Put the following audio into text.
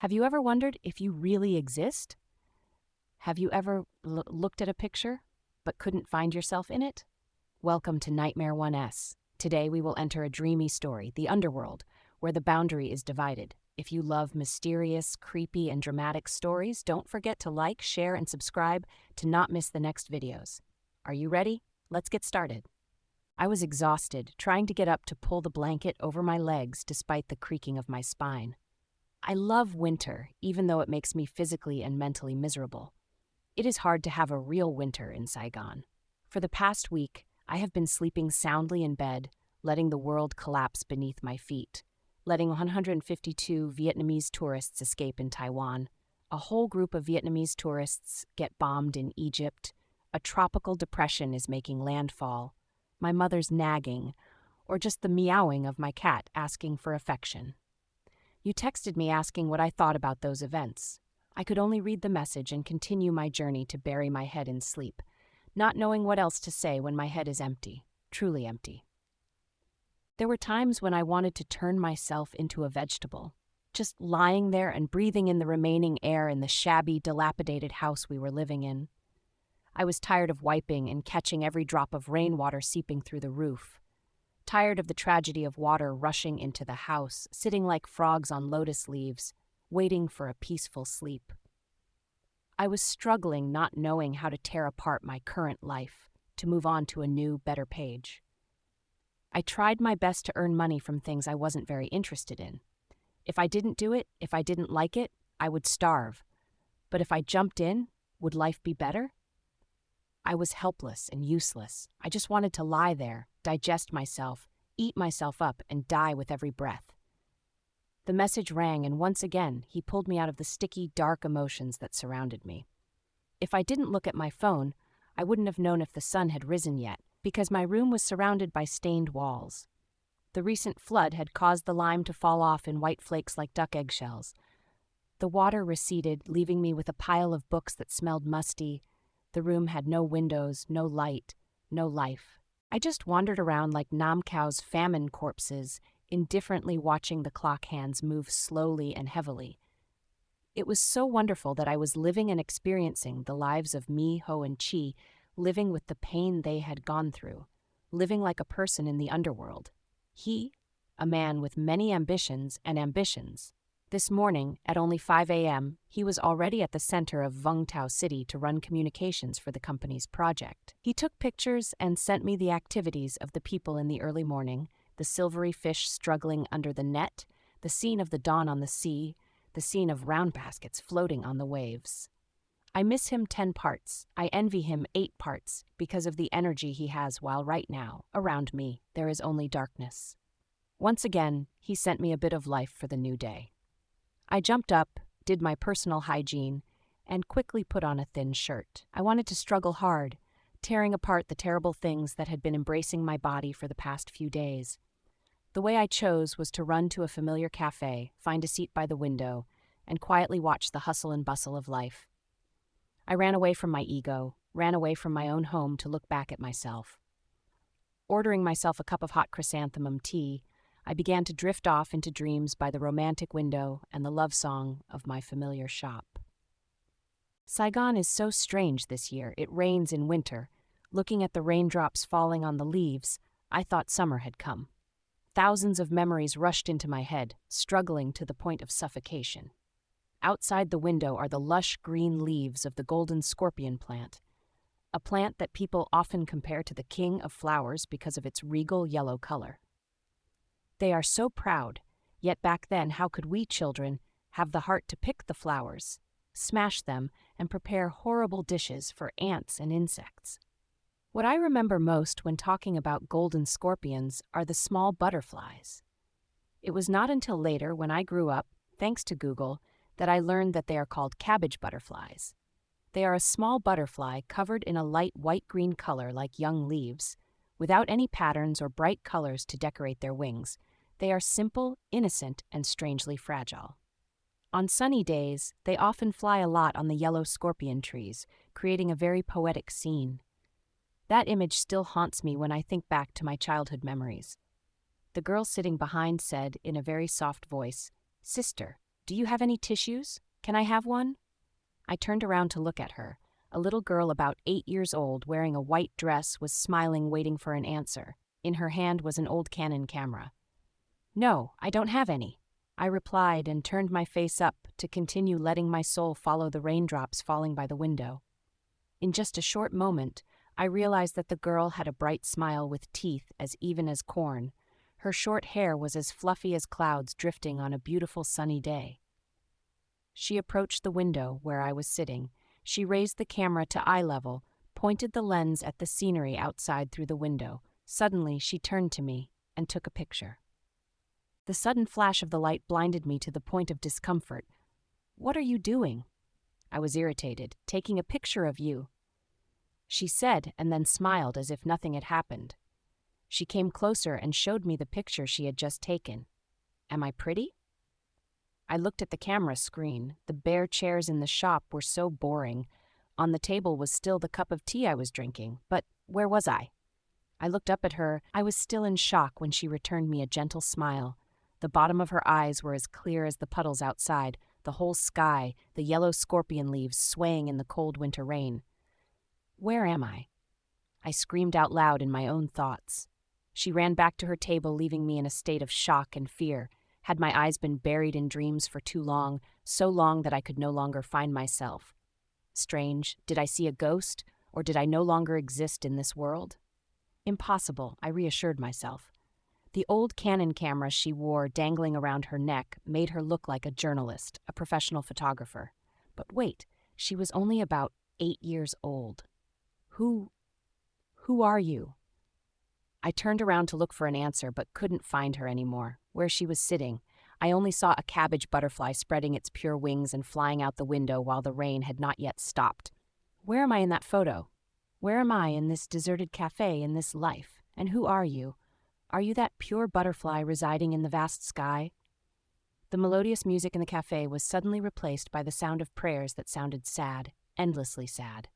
Have you ever wondered if you really exist? Have you ever looked at a picture but couldn't find yourself in it? Welcome to Nightmare 1S. Today we will enter a dreamy story, the Underworld, where the boundary is divided. If you love mysterious, creepy, and dramatic stories, don't forget to like, share, and subscribe to not miss the next videos. Are you ready? Let's get started. I was exhausted, trying to get up to pull the blanket over my legs despite the creaking of my spine. I love winter, even though it makes me physically and mentally miserable. It is hard to have a real winter in Saigon. For the past week, I have been sleeping soundly in bed, letting the world collapse beneath my feet, letting 152 Vietnamese tourists escape in Taiwan, a whole group of Vietnamese tourists get bombed in Egypt, a tropical depression is making landfall, my mother's nagging, or just the meowing of my cat asking for affection. You texted me asking what I thought about those events. I could only read the message and continue my journey to bury my head in sleep, not knowing what else to say when my head is empty, truly empty. There were times when I wanted to turn myself into a vegetable, just lying there and breathing in the remaining air in the shabby, dilapidated house we were living in. I was tired of wiping and catching every drop of rainwater seeping through the roof. Tired of the tragedy of water rushing into the house, sitting like frogs on lotus leaves, waiting for a peaceful sleep. I was struggling, not knowing how to tear apart my current life, to move on to a new, better page. I tried my best to earn money from things I wasn't very interested in. If I didn't do it, if I didn't like it, I would starve. But if I jumped in, would life be better? I was helpless and useless. I just wanted to lie there, digest myself, eat myself up, and die with every breath. The message rang, and once again, he pulled me out of the sticky, dark emotions that surrounded me. If I didn't look at my phone, I wouldn't have known if the sun had risen yet, because my room was surrounded by stained walls. The recent flood had caused the lime to fall off in white flakes like duck eggshells. The water receded, leaving me with a pile of books that smelled musty. The room had no windows, no light, no life. I just wandered around like Nam Cao's famine corpses, indifferently watching the clock hands move slowly and heavily. It was so wonderful that I was living and experiencing the lives of Mi, Ho, and Chi, living with the pain they had gone through, living like a person in the underworld. He, a man with many ambitions and ambitions. This morning, at only 5 a.m., he was already at the center of Vung Tau City to run communications for the company's project. He took pictures and sent me the activities of the people in the early morning, the silvery fish struggling under the net, the scene of the dawn on the sea, the scene of round baskets floating on the waves. I miss him 10 parts. I envy him 8 parts because of the energy he has while right now, around me, there is only darkness. Once again, he sent me a bit of life for the new day. I jumped up, did my personal hygiene, and quickly put on a thin shirt. I wanted to struggle hard, tearing apart the terrible things that had been embracing my body for the past few days. The way I chose was to run to a familiar cafe, find a seat by the window, and quietly watch the hustle and bustle of life. I ran away from my ego, ran away from my own home to look back at myself. Ordering myself a cup of hot chrysanthemum tea, I began to drift off into dreams by the romantic window and the love song of my familiar shop. Saigon is so strange this year. It rains in winter. Looking at the raindrops falling on the leaves, I thought summer had come. Thousands of memories rushed into my head, struggling to the point of suffocation. Outside the window are the lush green leaves of the golden scorpion plant, a plant that people often compare to the king of flowers because of its regal yellow color. They are so proud, yet back then how could we children have the heart to pick the flowers, smash them, and prepare horrible dishes for ants and insects? What I remember most when talking about golden scorpions are the small butterflies. It was not until later, when I grew up, thanks to Google, that I learned that they are called cabbage butterflies. They are a small butterfly covered in a light white-green color like young leaves. Without any patterns or bright colors to decorate their wings, they are simple, innocent, and strangely fragile. On sunny days, they often fly a lot on the yellow scorpion trees, creating a very poetic scene. That image still haunts me when I think back to my childhood memories. The girl sitting behind said, in a very soft voice, "Sister, Do you have any tissues? Can I have one?" I turned around to look at her. A little girl about 8 years old, wearing a white dress, was smiling, waiting for an answer. In her hand was an old Canon camera. "No, I don't have any," I replied and turned my face up to continue letting my soul follow the raindrops falling by the window. In just a short moment, I realized that the girl had a bright smile with teeth as even as corn. Her short hair was as fluffy as clouds drifting on a beautiful sunny day. She approached the window where I was sitting. She raised the camera to eye level, pointed the lens at the scenery outside through the window. Suddenly, she turned to me and took a picture. The sudden flash of the light blinded me to the point of discomfort. "What are you doing?" I was irritated. "Taking a picture of you," she said, and then smiled as if nothing had happened. She came closer and showed me the picture she had just taken. Am I pretty? I looked at the camera screen. The bare chairs in the shop were so boring. On the table was still the cup of tea I was drinking. But where was I? I looked up at her. I was still in shock when she returned me a gentle smile. The bottom of her eyes were as clear as the puddles outside, the whole sky, the yellow scorpion leaves swaying in the cold winter rain. Where am I? I screamed out loud in my own thoughts. She ran back to her table, leaving me in a state of shock and fear. Had my eyes been buried in dreams for too long, so long that I could no longer find myself? Strange, did I see a ghost, or did I no longer exist in this world? Impossible, I reassured myself. The old Canon camera she wore dangling around her neck made her look like a journalist, a professional photographer. But wait, she was only about 8 years old. Who are you? I turned around to look for an answer, but couldn't find her anymore. Where she was sitting, I only saw a cabbage butterfly spreading its pure wings and flying out the window while the rain had not yet stopped. Where am I in that photo? Where am I in this deserted cafe, in this life? And who are you? Are you that pure butterfly residing in the vast sky? The melodious music in the cafe was suddenly replaced by the sound of prayers that sounded sad, endlessly sad.